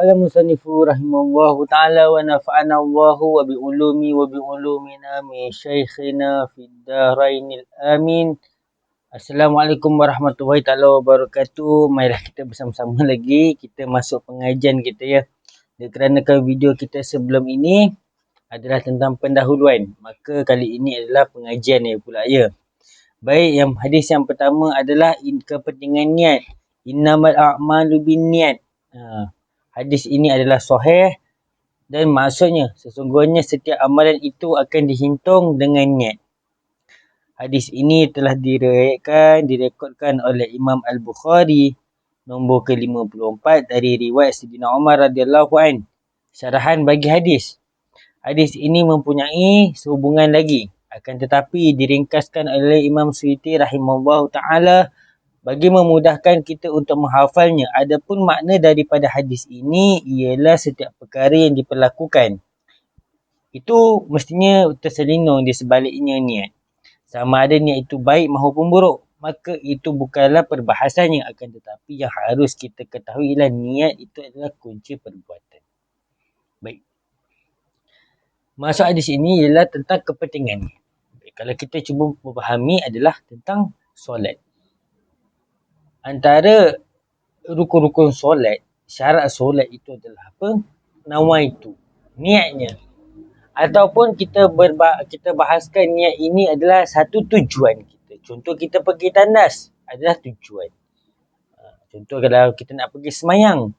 qala musannifu rahimallahu ta'ala wa nafa'ana Allahu wa bi'ulumina min syaikhina fid dharainil amin. Assalamualaikum warahmatullahi ta'ala wabarakatuh. Marilah kita bersama-sama lagi. Kita masuk pengajian kita ya. Kerana video kita sebelum ini adalah tentang pendahuluan. Maka kali ini adalah pengajian ya pula ya. Baik, yang hadis yang pertama adalah kepentingan niat. Innamal a'malu binniat. Hadis ini adalah sahih dan maksudnya sesungguhnya setiap amalan itu akan dihitung dengan niat. Hadis ini telah direkodkan oleh Imam Al-Bukhari nombor ke-54 dari riwayat Sayyidina Umar radhiyallahu an. Syarahan bagi hadis. Hadis ini mempunyai sehubungan lagi, akan tetapi diringkaskan oleh Imam Suyuti rahimahullahu ta'ala bagi memudahkan kita untuk menghafalnya. Adapun makna daripada hadis ini ialah setiap perkara yang diperlakukan itu mestinya terselindung di sebaliknya niat. Sama ada niat itu baik maupun buruk, maka itu bukanlah perbahasannya, akan tetapi yang harus kita ketahui ialah niat itu adalah kunci perbuatan. Baik. Maksud hadis ini ialah tentang kepentingan. Baik, kalau kita cuba memahami adalah tentang solat. Antara rukun-rukun solat, syarat solat itu adalah apa? Nawaitu, niatnya. Ataupun kita bahaskan niat ini adalah satu tujuan kita. Contoh kita pergi tandas adalah tujuan. Contoh kalau kita nak pergi semayang.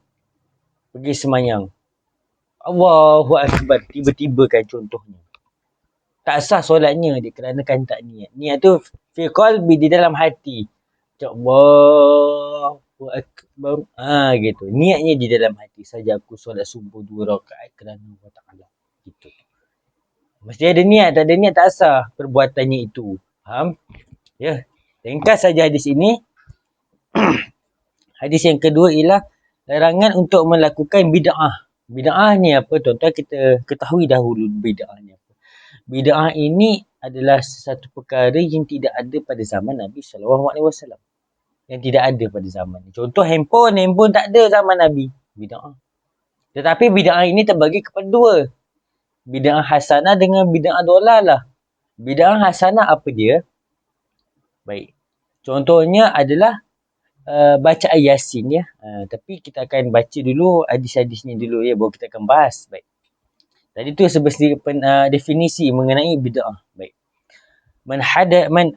Allahu Akbar, tiba-tiba kan contohnya. Tak sah solatnya dikarenakan tak niat. Niat tu fi qalbi, di dalam hati. Allahu Akbar. Gitu. Niatnya di dalam hati saja. Aku solat subuh 2 rakaat kerana Allah Ta'ala. Gitu. Mesti ada niat. Tak ada niat tak sah perbuatannya itu. Faham? Ya. Ringkas saja hadis ini. Hadis yang kedua ialah larangan untuk melakukan bid'ah. Bid'ah ni apa? Tuan-tuan kita ketahui dahulu bid'ah ni apa. Bid'ah ini adalah satu perkara yang tidak ada pada zaman Nabi SAW. Yang tidak ada pada zaman ni. Contoh handphone tak ada zaman Nabi. Bid'ah. Tetapi bid'ah ini terbagi kepada dua. Bid'ah hasanah dengan bid'ah dolalah. Bid'ah hasanah apa dia? Baik. Contohnya adalah bacaan Yasin ya. Tapi kita akan baca dulu hadis-hadis ni dulu ya. Baru kita akan bahas. Baik. Tadi tu sebenarnya definisi mengenai bid'ah. Baik. Man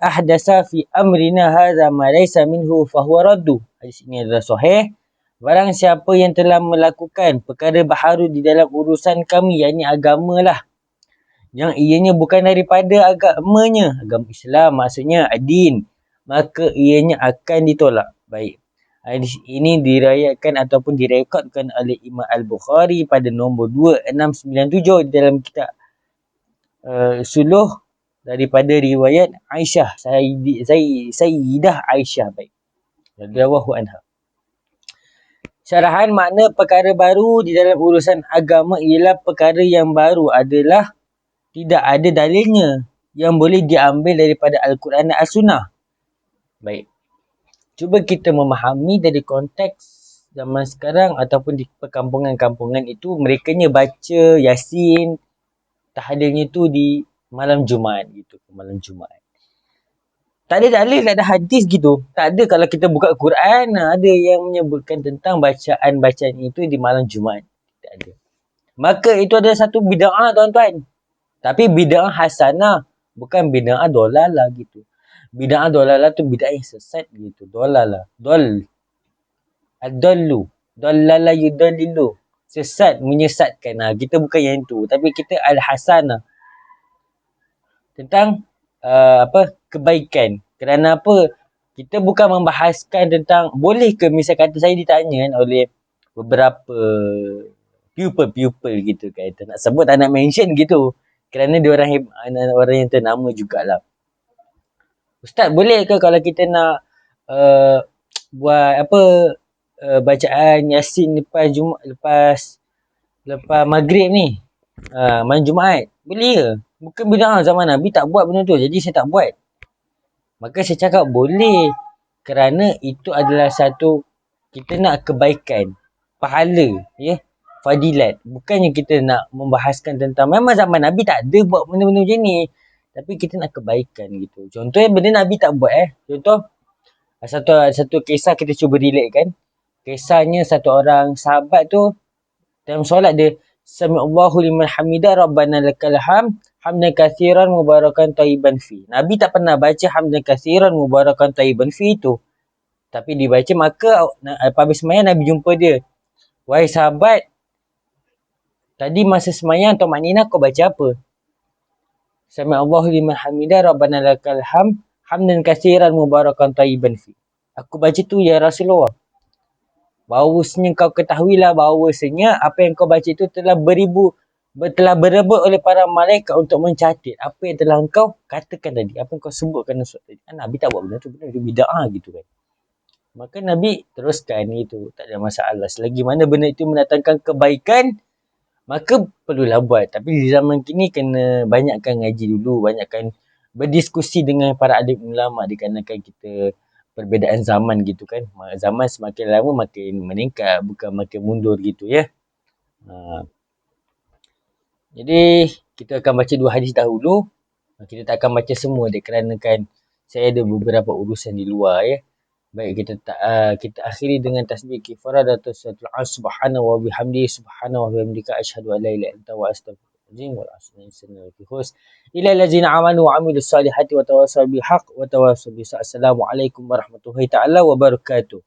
ahdasa fi amrina hadza ma laysa minhu fahuwa raddu. Hadis ini adalah sahih. Barang siapa yang telah melakukan perkara baharu di dalam urusan kami, yakni agama lah, yang ianya bukan daripada agamanya, agama Islam maksudnya adin, maka ianya akan ditolak. Baik. Hadis ini diriwayatkan ataupun direkodkan oleh Imam Al-Bukhari pada nombor 2697 dalam kitab Suluh daripada riwayat Aisyah, Sayyidah Aisyah. Baik. Radhiyallahu anha. Syarahan makna perkara baru di dalam urusan agama ialah perkara yang baru adalah tidak ada dalilnya yang boleh diambil daripada Al-Quran dan As-Sunnah. Baik. Cuba kita memahami dari konteks zaman sekarang ataupun di perkampungan-kampungan itu, merekanya baca Yasin, tahlilnya tu di malam Jumaat gitu, malam Jumaat. Tak ada dalil, tak ada hadis gitu. Tak ada. Kalau kita buka Quran, ada yang menyebutkan tentang bacaan itu di malam Jumaat. Tak ada. Maka itu adalah satu bid'ah tuan-tuan. Tapi bid'ah hasanah, bukan bid'ah dolalah gitu. Bid'ah dolalah tu bid'ah yang sesat gitu. Dolalah. Ad-dallu. Dolala yudallilu. Sesat, menyesatkan. Kita bukan yang tu. Tapi kita al-hasanah. Tentang kebaikan. Kerana apa? Kita bukan membahaskan tentang, boleh ke misal kata saya ditanya oleh beberapa pupil gitu kan. Nak sebut tak nak mention gitu. Kerana dia orang yang ternama jugalah. Ustaz, boleh ke kalau kita nak buat bacaan Yasin lepas maghrib ni, malam Jumaat? Boleh ke? Bukan bid'ah zaman Nabi tak buat benda tu. Jadi saya tak buat. Maka saya cakap boleh. Kerana itu adalah satu, kita nak kebaikan. Pahala. Ya. fadilat. Bukannya kita nak membahaskan tentang, memang zaman Nabi tak ada buat benda-benda macam ni. Tapi kita nak kebaikan gitu. Contoh yang benda Nabi tak buat Contoh, satu kisah kita cuba relate kan. Kisahnya satu orang sahabat tu, dalam solat dia, Sami'allahu liman hamidah Rabbana lakal hamd hamdan kathiran mubarakan tayyiban fi. Nabi tak pernah baca hamdan kathiran mubarakan tayyiban fi itu. Tapi dibaca, maka habis semayang Nabi jumpa dia. Wahai sahabat, tadi masa semayang atau maknina kau baca apa? Sami'allahu liman hamidah Rabbana lakal hamd hamdan kathiran mubarakan tayyiban fi. Aku baca tu ya Rasulullah. Bahawasanya kau ketahuilah bahawasanya apa yang kau baca itu telah berebut oleh para malaikat untuk mencatat apa yang telah engkau katakan tadi, apa yang kau sebutkan tadi. Nabi tak buat benda tu, benda tu bid'ah gitu kan. Maka Nabi teruskan itu, tak ada masalah. Selagi mana benda itu mendatangkan kebaikan, maka perlulah buat. Tapi di zaman kini kena banyakkan ngaji dulu, banyakkan berdiskusi dengan para alim ulama, dikarenakan kita perbezaan zaman gitu kan. Zaman semakin lama makin meningkat, bukan makin mundur gitu ya. Jadi kita akan baca 2 hadis dahulu. Kita tak akan baca semua dikarenakan saya ada beberapa urusan di luar ya. Baik, kita akhiri dengan tasbih kifaratul subhanahu wa bihamdihi subhanahu wa bihamdika asyhadu an la ilaha illa anta wa astaghfiruka wal asna fi khus ila allazina amanu wa amilus salihati wa tawassaw bil haqq wa tawassaw bis. Assalamualaikum warahmatullahi taala wabarakatuh.